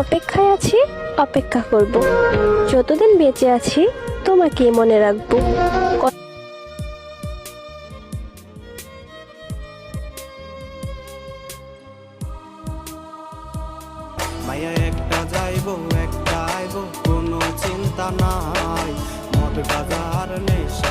অপেক্ষায় আছি, অপেক্ষা করব। যতদিন বেঁচে আছি তোমাকেই মনে রাখবো। মাইয়া একটা যাইবো একটা আইবো, কোনো চিন্তা নাই, মদ গাজার নেশা